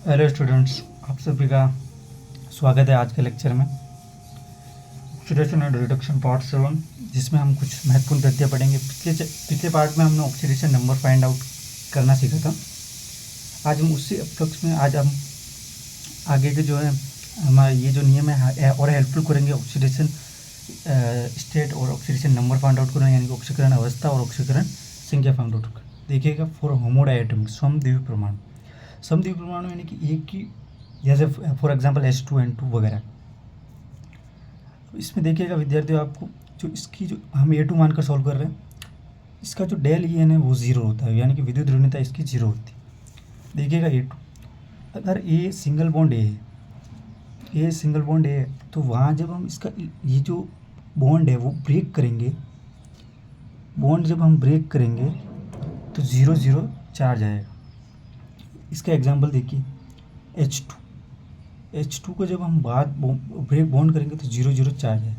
Hello students, आप सभी का स्वागत है आज के लेक्चर में। ऑक्सीडेशन एंड रिडक्शन पार्ट 7, जिसमें हम कुछ महत्वपूर्ण तथ्य पढ़ेंगे। पिछले पार्ट में हमने ऑक्सीडेशन नंबर फाइंड आउट करना सीखा था। आज हम उसी अप्रोक्स में आज हम आगे के जो है हमारा ये जो नियम है और हेल्पफुल करेंगे। ऑक्सीडेशन स्टेट और ऑक्सीडेशन नंबर फाइंड आउट करना, यानी कि ऑक्सीकरण अवस्था और ऑक्सीकरण संख्या फाइंड आउट करना। देखिएगा, फॉर होमोडायटोमिक समद्वीपी परमाणु, समद्वीपी परमाणु यानी कि एक की, जैसे फॉर एग्जांपल H2N2 वगैरह। इसमें देखिएगा विद्यार्थियों, आपको जो इसकी जो हम A2 मानकर सॉल्व कर रहे हैं, इसका जो डेल EN है वो ज़ीरो होता है, यानी कि विद्युत ऋणता इसकी जीरो होती है। देखिएगा A2, अगर A सिंगल बॉन्ड है, तो वहाँ जब हम इसका ये जो बॉन्ड है वो ब्रेक करेंगे, बॉन्ड जब हम ब्रेक करेंगे तो 0 0 चार्ज आएगा। इसका एग्जांपल देखिए, H2 को जब हम ब्रेक बॉन्ड करेंगे तो 0 0 चार्ज है।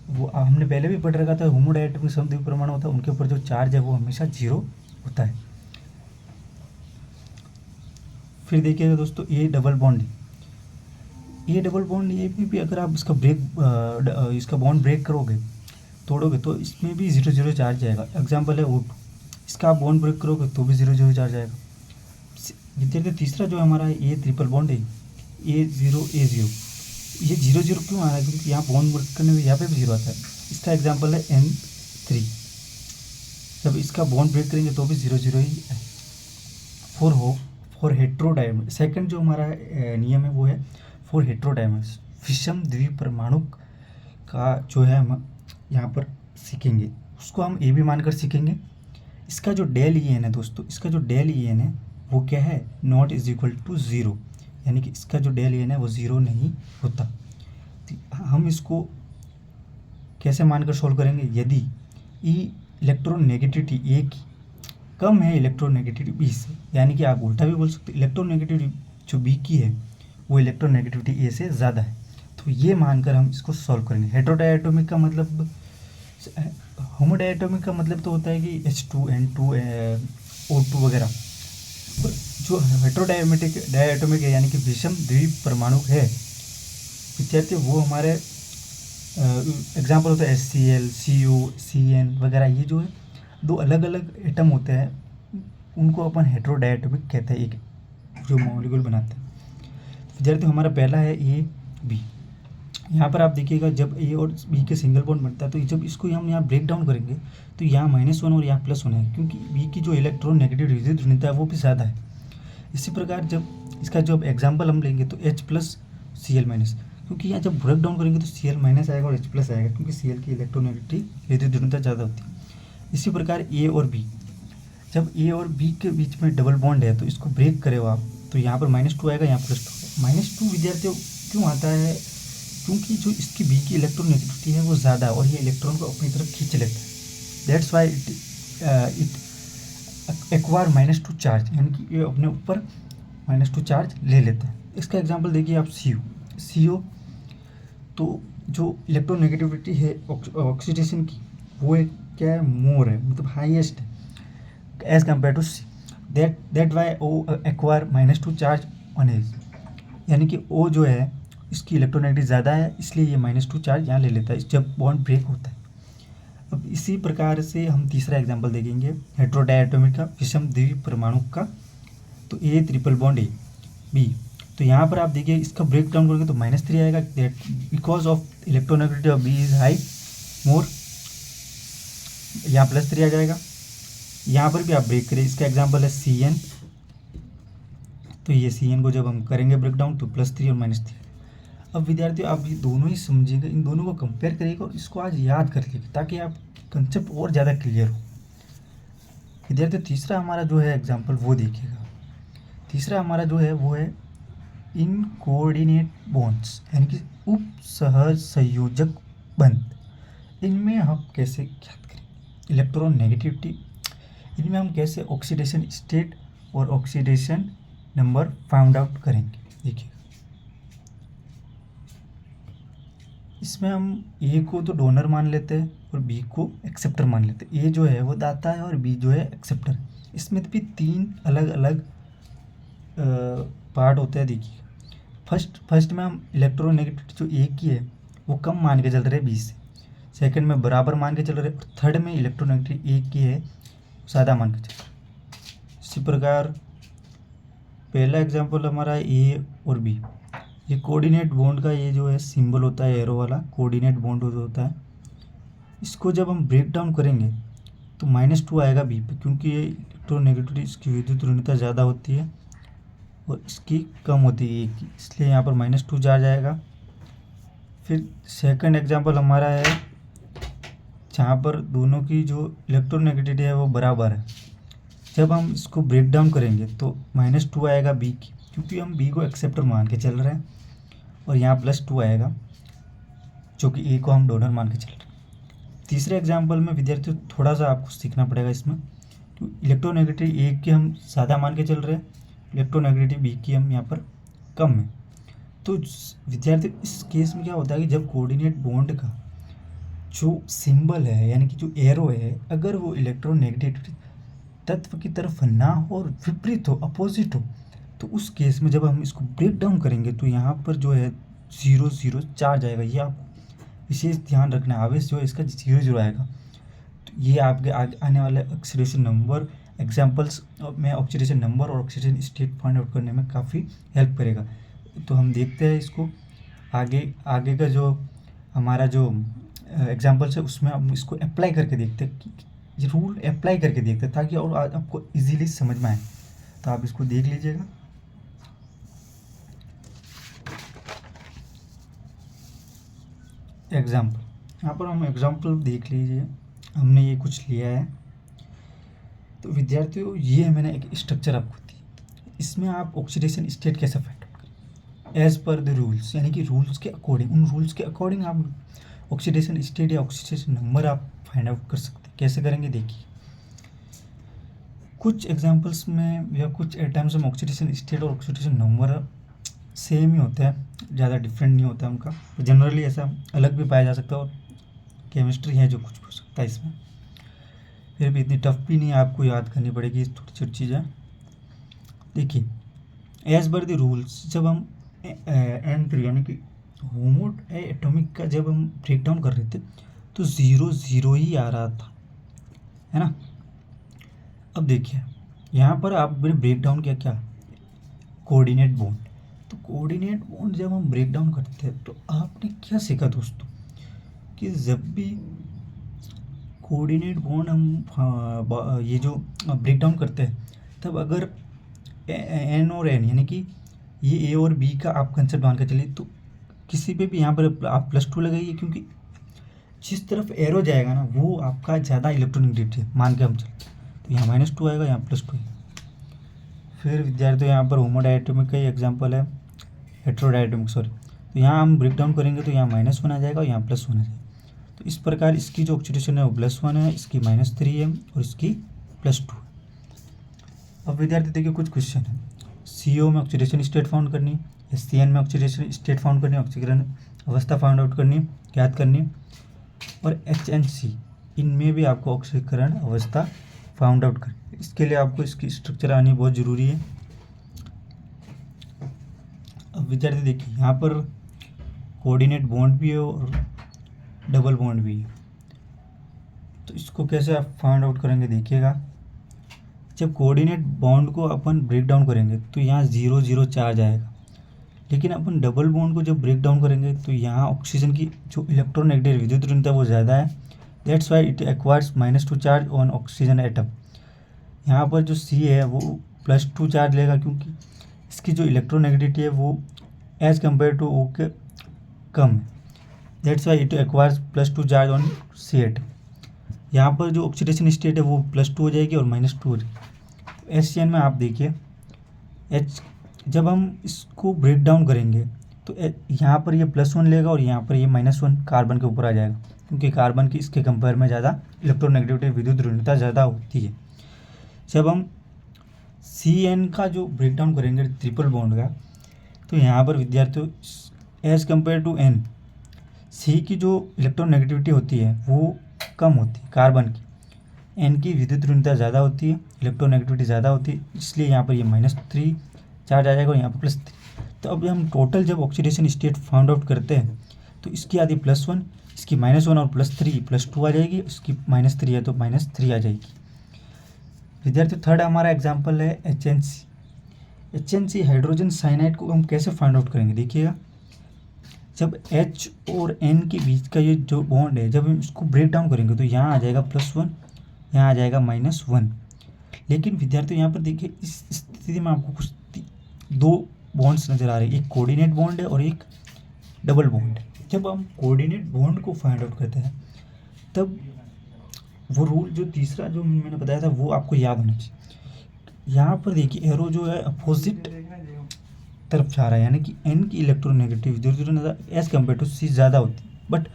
वो हमने पहले भी पढ़ रखा था, होमोडायटोमिक समद्वीपी परमाणु होता है, उनके ऊपर जो चार्ज है वो हमेशा 0 होता है। फिर देखिएगा दोस्तों, ये डबल बॉन्ड ये भी अगर आप इसका बॉन्ड ब्रेक करोगे, तोड़ोगे, तो इसमें भी 0 0 चार्ज आएगा। एग्जाम्पल है O2, इसका आप बॉन्ड ब्रेक करोगे तो भी 0 0 चार्ज आएगा। विद्यार्थी तीसरा जो हमारा ये ट्रिपल बॉन्ड है, A0 ये 0 0 क्यों आ रहा है? क्योंकि यहाँ बॉन्ड ब्रेक करने में यहाँ पे भी 0 आता है। इसका एग्जांपल है N3, जब इसका बॉन्ड ब्रेक करेंगे तो भी 0 0 ही है। फॉर हेट्रोडायमर, सेकंड जो हमारा नियम है वो है फॉर हेट्रोडायमर्स, विषम द्विपरमाणु का जो है हम यहाँ पर सीखेंगे, उसको हम ए भी मानकर सीखेंगे। इसका जो डेल EN है दोस्तों, इसका जो डेल EN है वो क्या है? Not is equal to zero, यानी कि इसका जो डेल EN है वो ज़ीरो नहीं होता। तो हम इसको कैसे मानकर सोल्व करेंगे? यदि इलेक्ट्रॉन नेगेटिविटी ए की कम है इलेक्ट्रॉन नेगेटिविटी बी से, यानी कि आप उल्टा भी बोल सकते, इलेक्ट्रॉन नेगेटिविटी जो बी की है वो इलेक्ट्रॉन नेगेटिविटी ए से ज़्यादा है, तो ये मानकर हम इसको सॉल्व करेंगे। हेटेरोडायटोमिक का मतलब, होमोडायटोमिक का मतलब तो होता है कि H2N2 O2 वगैरह। जो डायटोमिक है, यानी कि विषम द्विपरमाणु है विद्यार्थी, वो हमारे एग्जाम्पल होता है HCl, CO, CN वगैरह। ये जो है दो अलग अलग एटम होते हैं, उनको अपन हेटेरोडायटोमिक कहते हैं, एक जो मॉलिक्यूल बनाते हैं। विद्यार्थी हमारा पहला है AB। यहाँ पर आप देखिएगा, जब A और B के सिंगल बॉन्ड बनता है तो जब इसको हम यहाँ ब्रेक डाउन करेंगे तो यहाँ -1 और यहाँ +1 है, क्योंकि B की जो इलेक्ट्रॉन नेगेटिव विद्युत ऋणता है वो भी ज़्यादा है। इसी प्रकार जब इसका जो एग्जाम्पल हम लेंगे तो H+Cl-, क्योंकि यहाँ जब ब्रेक डाउन करेंगे तो Cl- आएगा और H+ आएगा, क्योंकि Cl की इलेक्ट्रॉन नेगेटिव विद्युत ऋणता ज़्यादा होती है। इसी प्रकार A और B, जब A और B के बीच में डबल बॉन्ड है तो इसको ब्रेक करेगा आप, तो यहाँ पर -2 आएगा, यहाँ +2 आएगा। -2 विद्यार्थियों क्यों आता है? क्योंकि जो इसकी B की इलेक्ट्रॉन नेगेटिविटी है वो ज़्यादा है और ये इलेक्ट्रॉन को अपनी तरफ खींच लेता है। That's why it acquire -2 charge, यानी कि ये अपने ऊपर -2 चार्ज ले लेता है। इसका एग्जांपल देखिए आप CO, तो जो इलेक्ट्रॉन नेगेटिविटी है ऑक्सीडेशन की, वो एक क्या है? मोर है, मतलब हाईएस्ट है as compare to C। That why O acquire -2 charge on as, यानी कि O जो है इसकी इलेक्ट्रोनेगेटिव ज़्यादा है, इसलिए ये -2 चार्ज यहाँ ले लेता है जब बॉन्ड ब्रेक होता है। अब इसी प्रकार से हम तीसरा एग्जांपल देखेंगे हेटेरोडायटोमिक का, विषम द्विपरमाणु का। तो A ट्रिपल बॉन्ड B, तो यहाँ पर आप देखिए इसका ब्रेक डाउन करोगे तो -3 आएगा, that because of electronegativity of B is high more, यहाँ +3 आ जाएगा। यहाँ पर भी आप ब्रेक करें, इसका एग्जांपल है CN, तो ये CN को जब हम करेंगे ब्रेक डाउन तो +3 और -3। अब विद्यार्थियों आप ये दोनों ही समझिएगा, इन दोनों को कंपेयर करिएगा और इसको आज याद कर लीजिएगा ताकि आप कंसेप्ट और ज़्यादा क्लियर हो। विद्यार्थियों तीसरा हमारा जो है एग्जांपल वो देखिएगा। तीसरा हमारा जो है वो है इन कोऑर्डिनेट बॉन्ड्स, यानी कि उप सह संयोजक बंध। इनमें हम कैसे ज्ञात करेंगे इलेक्ट्रॉन नेगेटिविटी, इनमें हम कैसे ऑक्सीडेशन स्टेट और ऑक्सीडेशन नंबर फाइंड आउट करेंगे। देखिए इसमें हम A को तो डोनर मान लेते हैं और B को एक्सेप्टर मान लेते हैं। A जो है वो दाता है और B जो है एक्सेप्टर। इसमें भी 3 अलग अलग पार्ट होता है देखिए। फर्स्ट में हम इलेक्ट्रोनेगेटिविटी जो ए की है वो कम मान के चल रहे हैं 20 से, सेकंड में बराबर मान के चल रहे हैं, और थर्ड में इलेक्ट्रोनेगेटिविटी ए की है ज़्यादा मान के चल रहे हैं। इसी प्रकार पहला एग्जांपल हमारा ए और बी, ये कोऑर्डिनेट बॉन्ड का ये जो है सिंबल होता है एरो वाला, कोऑर्डिनेट बॉन्ड जो होता है, इसको जब हम ब्रेक डाउन करेंगे तो -2 आएगा बी पे, क्योंकि ये इलेक्ट्रोनेगेटिविटी इसकी विद्युत ऋणता ज़्यादा होती है और इसकी कम होती है ए की, इसलिए यहाँ पर -2 चार्ज आएगा। फिर सेकंड एग्जांपल हमारा है जहाँ पर दोनों की जो इलेक्ट्रोनेगेटिविटी है वो बराबर है, जब हम इसको ब्रेक डाउन करेंगे तो -2 आएगा बी की, क्योंकि हम बी को एक्सेप्टर मान के चल रहे हैं, और यहाँ +2 आएगा जो कि ए को हम डोनर मान के चल रहे हैं। तीसरे एग्जाम्पल में विद्यार्थियों थोड़ा सा आपको सीखना पड़ेगा इसमें, तो इलेक्ट्रोनेगेटिविटी ए की हम ज़्यादा मान के चल रहे हैं, इलेक्ट्रोनेगेटिविटी बी की हम यहाँ पर कम है। तो विद्यार्थी इस केस में क्या होता है कि जब कोऑर्डिनेट बॉन्ड का जो सिंबल है यानी कि जो एरो है, अगर वो इलेक्ट्रोनेगेटिविटी तत्व की तरफ ना हो और विपरीत हो, अपोजिट हो, तो उस केस में जब हम इसको ब्रेक डाउन करेंगे तो यहाँ पर जो है 0 चार्ज आएगा। ये आपको विशेष ध्यान रखना है, आवेश जो है इसका 0 आएगा। तो ये आपके आगे आने वाले ऑक्सीडेशन नंबर एग्जाम्पल्स में ऑक्सीडेशन नंबर और ऑक्सीडेशन स्टेट फाइंड आउट करने में काफ़ी हेल्प करेगा। तो हम देखते हैं इसको आगे का जो हमारा जो एग्जाम्पल्स है उसमें हम इसको अप्लाई करके देखते हैं कि ये रूल अप्लाई करके देखते हैं, ताकि और आज आपको इजीली समझ में आए। तो आप इसको देख लीजिएगा। एग्जाम्पल, यहाँ पर हम एग्जाम्पल देख लीजिए, हमने ये कुछ लिया है। तो विद्यार्थियों ये मैंने एक स्ट्रक्चर आपको दी, इसमें आप ऑक्सीडेशन स्टेट कैसे फाइंड आउट करें एज पर द रूल्स, यानी कि रूल्स के अकॉर्डिंग, उन रूल्स के अकॉर्डिंग आप ऑक्सीडेशन स्टेट या ऑक्सीडेशन नंबर आप फाइंड आउट कर सकते हैं। कैसे करेंगे देखिए, कुछ एग्जांपल्स में या कुछ एटम्स में ऑक्सीडेशन स्टेट और ऑक्सीडेशन नंबर सेम ही होता है, ज़्यादा डिफरेंट नहीं होता है उनका। तो जनरली ऐसा अलग भी पाया जा सकता है, और केमिस्ट्री है जो कुछ भी हो सकता है इसमें, फिर भी इतनी टफ भी नहीं है, आपको याद करनी पड़ेगी छोटी छोटी चीज़ें। देखिए एज पर द रूल्स, जब हम N3 यानी कि होमो एटॉमिक का जब हम ब्रेक डाउन कर रहे थे तो 0 ही आ रहा था, है ना। अब देखिए यहाँ पर आपने ब्रेक डाउन किया क्या, कोऑर्डिनेट बॉन्ड। तो कोऑर्डिनेट बॉन्ड जब हम ब्रेक डाउन करते हैं तो आपने क्या सीखा दोस्तों, कि जब भी कोऑर्डिनेट बॉन्ड हम ये जो ब्रेक डाउन करते हैं, तब अगर N और N यानी कि ये ए और बी का आप कंसेप्ट मान के चलिए, तो किसी पे भी यहाँ पर आप +2 लगाइए, क्योंकि जिस तरफ एरो जाएगा ना वो आपका ज़्यादा इलेक्ट्रोनेगेटिविटी मान के हम चलते हैं। तो यहाँ -2 आएगा, यहाँ +2 है। फिर विद्यार्थियों यहाँ पर होमोडायटोमिक का ही एग्जाम्पल है, हेट्रोडायटोमिक सॉरी। तो यहाँ हम ब्रेक डाउन करेंगे तो यहाँ -1 आ जाएगा और यहाँ +1 आ जाएगा। तो इस प्रकार इसकी जो ऑक्सीडेशन है वो +1 है, इसकी -3 है और इसकी +2 है। अब विद्यार्थी देखिए कुछ क्वेश्चन है, CO में ऑक्सीडेशन स्टेट फाउंड करनी है, SCN में ऑक्सीडेशन स्टेट फाउंड करनी है, ऑक्सीकरण अवस्था फाउंड आउट करनी है, ज्ञात करनी है, और HNC इनमें भी आपको ऑक्सीकरण अवस्था फाउंड आउट करनी है। इसके लिए आपको इसकी स्ट्रक्चर आनी बहुत ज़रूरी है। अब विद्यार्थी देखिए यहाँ पर कोऑर्डिनेट बॉन्ड भी है और डबल बॉन्ड भी है, तो इसको कैसे आप फाइंड आउट करेंगे देखिएगा। जब कोऑर्डिनेट बॉन्ड को अपन ब्रेक डाउन करेंगे तो यहाँ 0 चार्ज आएगा, लेकिन अपन डबल बॉन्ड को जब ब्रेक डाउन करेंगे तो यहाँ ऑक्सीजन की जो इलेक्ट्रोनेगेटिव विद्युत ऋणता वो ज़्यादा है, that's why it acquires -2 charge on oxygen atom. यहाँ पर जो C है वो +2 चार्ज लेगा, क्योंकि इसकी जो इलेक्ट्रोनेगेटिविटी है वो एज कम्पेयर टू O के कम है, that's why it acquires +2 charge on C atom. यहाँ पर जो ऑक्सीडेशन स्टेट है वो +2 हो जाएगी और -2 हो जाएगी। SCN में आप देखिए H, जब हम इसको ब्रेक डाउन करेंगे तो यहाँ पर ये +1 लेगा और यहाँ पर ये -1 कार्बन के ऊपर आ जाएगा, क्योंकि कार्बन की इसके कंपेयर में ज़्यादा इलेक्ट्रोनेगेटिविटी विद्युत ऋणता ज़्यादा होती है। जब हम CN का जो ब्रेक डाउन करेंगे ट्रिपल बॉन्ड का, तो यहाँ पर विद्यार्थियों as compare to N, C की जो इलेक्ट्रोनेगेटिविटी होती है वो कम होती है कार्बन की, N की विद्युत ऋणता ज़्यादा होती है, इलेक्ट्रोनेगेटिविटी ज़्यादा होती है, इसलिए यहाँ पर ये -3 चार्ज आ जाएगा और यहाँ पर +3। तो अब हम टोटल जब ऑक्सीडेशन स्टेट फाउंड आउट करते हैं तो इसकी आती +1, इसकी -1 और +3 +2 आ जाएगी, इसकी -3 है तो -3 आ जाएगी। विद्यार्थियों थर्ड हमारा एग्जाम्पल है HNC हाइड्रोजन साइनाइड को हम कैसे फाइंड आउट करेंगे। देखिएगा, जब H और N के बीच का ये जो बॉन्ड है, जब हम इसको ब्रेक डाउन करेंगे तो यहाँ आ जाएगा +1, यहाँ आ जाएगा -1। लेकिन विद्यार्थियों यहाँ पर देखिए, इस स्थिति में आपको कुछ दो बॉन्ड्स नज़र आ रहे हैं, एक कोऑर्डिनेट बॉन्ड है और एक डबल बॉन्ड है। जब हम कोऑर्डिनेट बॉन्ड को फाइंड आउट करते हैं तब वो रूल जो तीसरा जो मैंने बताया था वो आपको याद होना चाहिए। यहाँ पर देखिए एरो जो है अपोजिट तरफ जा रहा है, यानी कि N की electronegativity as compare to C ज़्यादा होती है, बट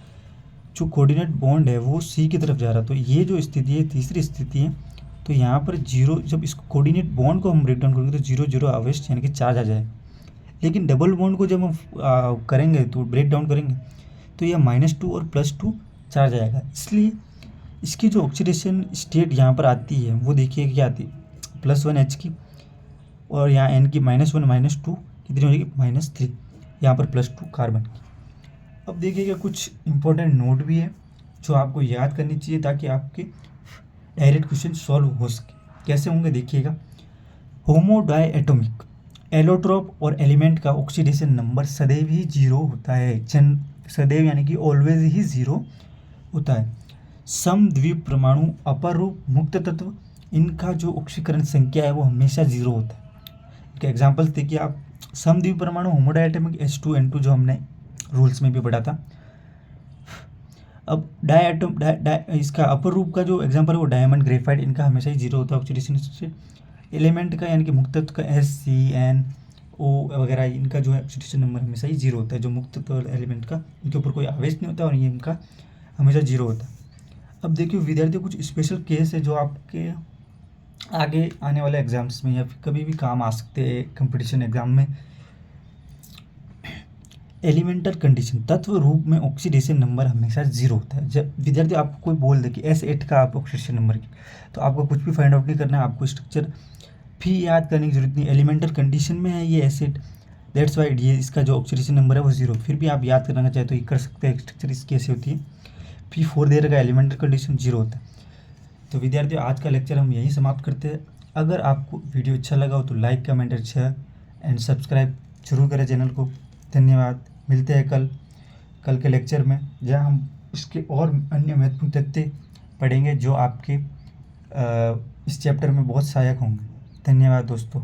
जो कोऑर्डिनेट बॉन्ड है वो C की तरफ जा रहा है। तो ये जो स्थिति है तीसरी स्थिति है, तो यहाँ पर 0, जब इस कोऑर्डिनेट बॉन्ड को हम ब्रेक डाउन करेंगे तो 0 0 अवेस्ट यानी कि चार्ज आ जाएगा। लेकिन डबल बॉन्ड को जब हम करेंगे तो ब्रेक डाउन करेंगे तो यह -2 और +2 चार्ज आएगा। इसलिए इसकी जो ऑक्सीडेशन स्टेट यहाँ पर आती है वो देखिए क्या आती है, +1 H की और यहाँ N की -1 -2 कितनी हो जाएगी, -3, यहाँ पर +2 कार्बन की। अब देखिएगा कुछ इंपॉर्टेंट नोट भी है जो आपको याद करनी चाहिए ताकि आपके डायरेक्ट क्वेश्चन सॉल्व हो सके। कैसे होंगे देखिएगा, होमो डायएटॉमिक एलोट्रोप और एलिमेंट का ऑक्सीडेशन नंबर सदैव ही 0 होता है। सदैव यानी कि ऑलवेज ही 0 होता है। समद्वीप परमाणु अपर रूप मुक्त तत्व, इनका जो ऑक्सीकरण संख्या है वो हमेशा 0 होता है। इनके एग्जाम्पल्स देखिए आप, समद्वीप परमाणु होमोडायटोमिक H2N2 जो हमने रूल्स में भी पढ़ा था। अब इसका अपर रूप का जो एग्जाम्पल है वो डायमंड ग्रेफाइट, इनका हमेशा ही 0 होता है ऑक्सीडेशन स्टेट। एलिमेंट का यानी कि मुक्त तत्व का SCNO वगैरह, इनका जो है ऑक्सीडेशन नंबर हमेशा ही 0 होता है। जो मुक्त तत्व एलिमेंट का, इनके ऊपर कोई आवेश नहीं होता और ये इनका हमेशा 0 होता है। अब देखिए विद्यार्थियों, कुछ स्पेशल केस है जो आपके आगे आने वाले एग्जाम्स में या फिर कभी भी काम आ सकते हैं कंपटीशन एग्जाम में। एलिमेंटल कंडीशन, तत्व रूप में ऑक्सीडेशन नंबर हमेशा 0 होता है। जब विद्यार्थी आपको कोई बोल दे कि S8 का आप ऑक्सीडेशन नंबर की, तो आपको कुछ भी फाइंड आउट नहीं करना है, आपको स्ट्रक्चर भी याद करने की जरूरत नहीं। एलिमेंटल कंडीशन में है ये एसिड, दैट्स वाई ये इसका जो ऑक्सीडेशन नंबर है वो 0। फिर भी आप याद करना चाहे तो ये कर सकते हैं। स्ट्रक्चर इसकी ऐसी होती है, P4 दे रखा है, एलिमेंटल कंडीशन 0 होता है। तो विद्यार्थियों आज का लेक्चर हम यहीं समाप्त करते हैं। अगर आपको वीडियो अच्छा लगा हो तो like comment share and subscribe जरूर करें चैनल को। धन्यवाद। मिलते हैं कल के लेक्चर में, जहां हम इसके और अन्य महत्वपूर्ण तथ्य पढ़ेंगे जो आपके इस चैप्टर में बहुत सहायक होंगे। धन्यवाद दोस्तों।